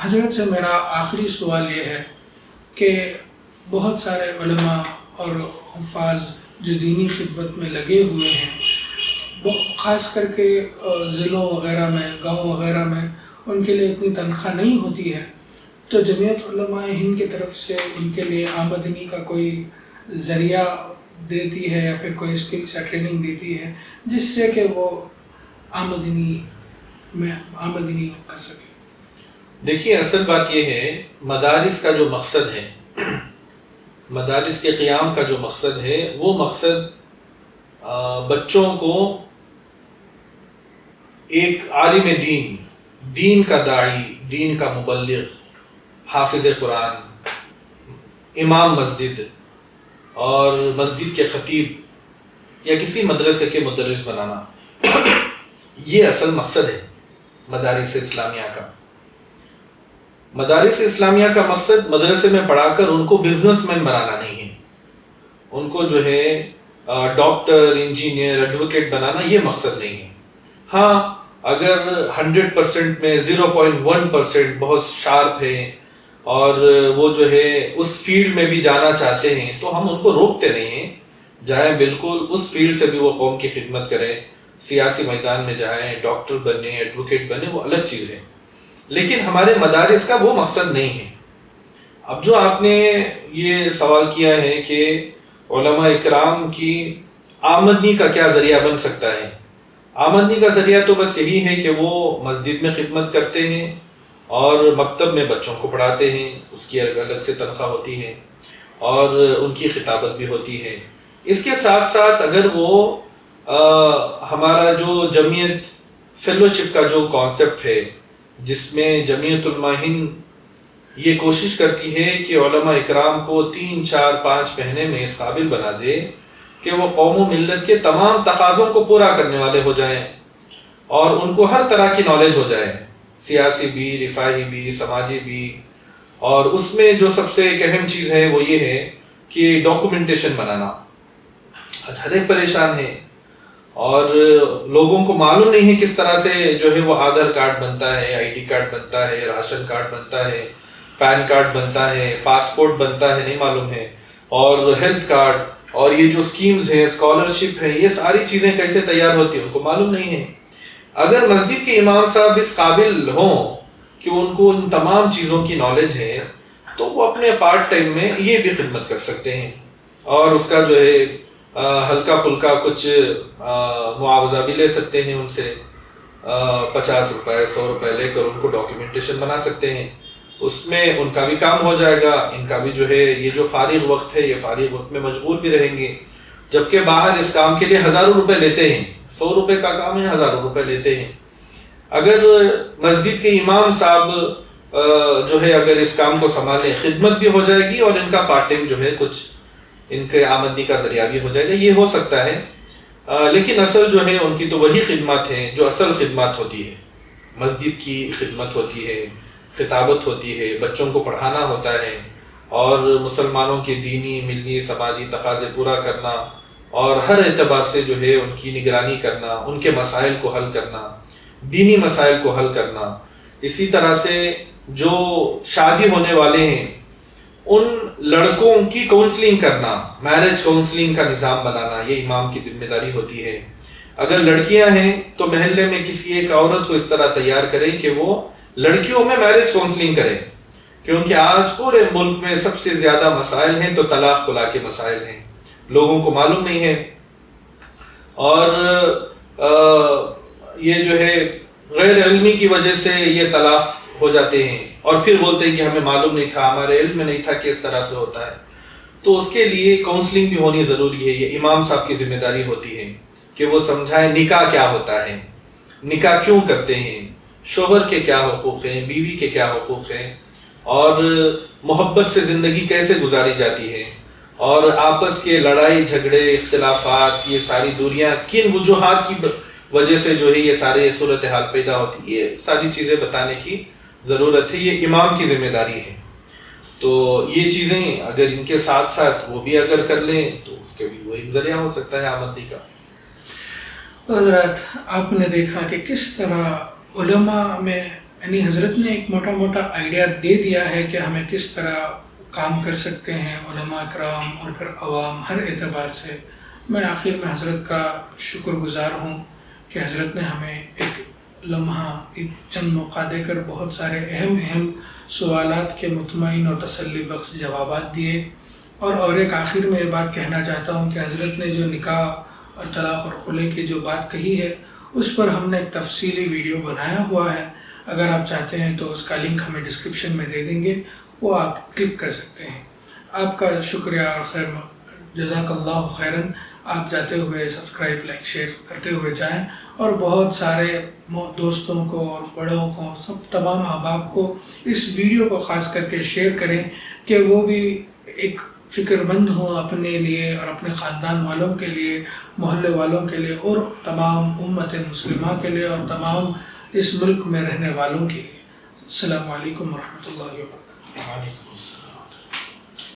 حضرت سے میرا آخری سوال یہ ہے کہ بہت سارے علماء اور حفاظ جو دینی خدمت میں لگے ہوئے ہیں، خاص کر کے ضلعوں وغیرہ میں، گاؤں وغیرہ میں، ان کے لیے اتنی تنخواہ نہیں ہوتی ہے، تو جمعیت علماء ہند کی طرف سے ان کے لیے آمدنی کا کوئی ذریعہ دیتی ہے یا پھر کوئی اسکلس یا ٹریننگ دیتی ہے جس سے کہ وہ آمدنی کر سکے؟ دیکھیے، اصل بات یہ ہے، مدارس کا جو مقصد ہے، مدارس کے قیام کا جو مقصد ہے، وہ مقصد بچوں کو ایک عالم دین کا داعی، دین کا مبلغ، حافظ قرآن، امام مسجد اور مسجد کے خطیب یا کسی مدرسے کے مدرس بنانا، یہ اصل مقصد ہے مدارس اسلامیہ کا۔ مدارس اسلامیہ کا مقصد مدرسے میں پڑھا کر ان کو بزنس مین بنانا نہیں ہے، ان کو جو ہے ڈاکٹر، انجینئر، ایڈوکیٹ بنانا، یہ مقصد نہیں ہے۔ ہاں، اگر 100% میں 0.1% بہت شارپ ہیں اور وہ جو ہے اس فیلڈ میں بھی جانا چاہتے ہیں تو ہم ان کو روکتے نہیں ہیں، جائیں بالکل، اس فیلڈ سے بھی وہ قوم کی خدمت کریں، سیاسی میدان میں جائیں، ڈاکٹر بنے، ایڈوکیٹ بنے، وہ الگ چیز ہے، لیکن ہمارے مدارس کا وہ مقصد نہیں ہے۔ اب جو آپ نے یہ سوال کیا ہے کہ علماء اکرام کی آمدنی کا کیا ذریعہ بن سکتا ہے، آمدنی کا ذریعہ تو بس یہی ہے کہ وہ مسجد میں خدمت کرتے ہیں اور مکتب میں بچوں کو پڑھاتے ہیں، اس کی الگ سے تنخواہ ہوتی ہے اور ان کی خطابت بھی ہوتی ہے۔ اس کے ساتھ ساتھ اگر وہ ہمارا جو جمعیت فیلوشپ کا جو کانسیپٹ ہے، جس میں جمعیت علماء ہند یہ کوشش کرتی ہے کہ علماء اکرام کو 3، 4، 5 مہینے میں اس قابل بنا دے کہ وہ قوم و ملت کے تمام تقاضوں کو پورا کرنے والے ہو جائیں اور ان کو ہر طرح کی نالج ہو جائے، سیاسی بھی، رفاہی بھی، سماجی بھی، اور اس میں جو سب سے ایک اہم چیز ہے وہ یہ ہے کہ ڈاکومنٹیشن بنانا۔ آج ہر ایک پریشان ہے اور لوگوں کو معلوم نہیں ہے کس طرح سے جو ہے وہ آدھار کارڈ بنتا ہے، آئی ڈی کارڈ بنتا ہے، راشن کارڈ بنتا ہے، پین کارڈ بنتا ہے، پاسپورٹ بنتا ہے، نہیں معلوم ہے، اور ہیلتھ کارڈ، اور یہ جو سکیمز ہیں، اسکالرشپ ہے، یہ ساری چیزیں کیسے تیار ہوتی ہیں ان کو معلوم نہیں ہے۔ اگر مسجد کے امام صاحب اس قابل ہوں کہ ان کو ان تمام چیزوں کی نالج ہے تو وہ اپنے پارٹ ٹائم میں یہ بھی خدمت کر سکتے ہیں اور اس کا جو ہے ہلکا پھلکا کچھ معاوضہ بھی لے سکتے ہیں ان سے، 50 روپے، 100 روپے لے کر ان کو ڈاکیومنٹیشن بنا سکتے ہیں، اس میں ان کا بھی کام ہو جائے گا، ان کا بھی جو ہے یہ جو فارغ وقت ہے، یہ فارغ وقت میں مشغول بھی رہیں گے، جبکہ باہر اس کام کے لیے ہزاروں روپے لیتے ہیں، 100 روپے کا کام ہے، ہزاروں روپے لیتے ہیں۔ اگر مسجد کے امام صاحب جو ہے اگر اس کام کو سنبھالیں، خدمت بھی ہو جائے گی اور ان کا پارٹ ٹائم جو ہے کچھ ان کے آمدنی کا ذریعہ بھی ہو جائے گا، یہ ہو سکتا ہے۔ لیکن اصل جو ہے ان کی تو وہی خدمات ہیں جو اصل خدمات ہوتی ہے، مسجد کی خدمت ہوتی ہے، خطابت ہوتی ہے، بچوں کو پڑھانا ہوتا ہے اور مسلمانوں کے دینی، ملی، سماجی تقاضے پورا کرنا اور ہر اعتبار سے جو ہے ان کی نگرانی کرنا، ان کے مسائل کو حل کرنا، دینی مسائل کو حل کرنا۔ اسی طرح سے جو شادی ہونے والے ہیں ان لڑکوں کی کونسلنگ کرنا، میرج کونسلنگ کا نظام بنانا، یہ امام کی ذمہ داری ہوتی ہے۔ اگر لڑکیاں ہیں تو محلے میں کسی ایک عورت کو اس طرح تیار کریں کہ وہ لڑکیوں میں میرج کونسلنگ کریں، کیونکہ آج پورے ملک میں سب سے زیادہ مسائل ہیں تو طلاق خلا کے مسائل ہیں، لوگوں کو معلوم نہیں ہے، اور یہ جو ہے غیر علمی کی وجہ سے یہ طلاق ہو جاتے ہیں اور پھر بولتے ہیں کہ ہمیں معلوم نہیں تھا، ہمارے علم میں نہیں تھا کہ اس طرح سے ہوتا ہے۔ تو اس کے لیے کاؤنسلنگ بھی ہونی ضروری ہے، یہ امام صاحب کی ذمہ داری ہوتی ہے کہ وہ سمجھائیں نکاح کیا ہوتا ہے، نکاح کیوں کرتے ہیں، شوہر کے کیا حقوق ہیں، بیوی کے کیا حقوق ہیں، اور محبت سے زندگی کیسے گزاری جاتی ہے، اور آپس کے لڑائی جھگڑے، اختلافات، یہ ساری دوریاں کن وجوہات کی وجہ سے جو ہے یہ سارے صورتحال پیدا ہوتی ہے، یہ ساری چیزیں بتانے کی ضرورت ہے، یہ امام کی ذمہ داری ہے۔ تو یہ چیزیں اگر ان کے ساتھ ساتھ وہ بھی اگر کر لیں تو اس کے بھی وہ ایک ذریعہ ہو سکتا ہے آمدنی کا۔ حضرات، آپ نے دیکھا کہ کس طرح علماء میں یعنی حضرت نے ایک موٹا موٹا آئیڈیا دے دیا ہے کہ ہمیں کس طرح کام کر سکتے ہیں علماء کرام اور پھر عوام ہر اعتبار سے. میں آخر میں حضرت کا شکر گزار ہوں کہ حضرت نے ہمیں ایک لمحہ ایک چند موقع دے کر بہت سارے اہم سوالات کے مطمئن اور تسلی بخش جوابات دیے. اور ایک آخر میں یہ بات کہنا چاہتا ہوں کہ حضرت نے جو نکاح اور طلاق اور خلع کی جو بات کہی ہے اس پر ہم نے ایک تفصیلی ویڈیو بنایا ہوا ہے. اگر آپ چاہتے ہیں تو اس کا لنک ہمیں ڈسکرپشن میں دے دیں گے، وہ آپ کلک کر سکتے ہیں. آپ کا شکریہ اور خیر جزاک اللہ خیراً. آپ جاتے ہوئے سبسکرائب لائک شیئر کرتے ہوئے جائیں اور بہت سارے دوستوں کو اور بڑوں کو سب تمام احباب کو اس ویڈیو کو خاص کر کے شیئر کریں کہ وہ بھی ایک فکر مند ہوں اپنے لیے اور اپنے خاندان والوں کے لیے، محلے والوں کے لیے اور تمام امت مسلمہ کے لیے اور تمام اس ملک میں رہنے والوں کے لیے. السلام علیکم ورحمۃ اللہ وبرکاتہ. وعلیکم السلام.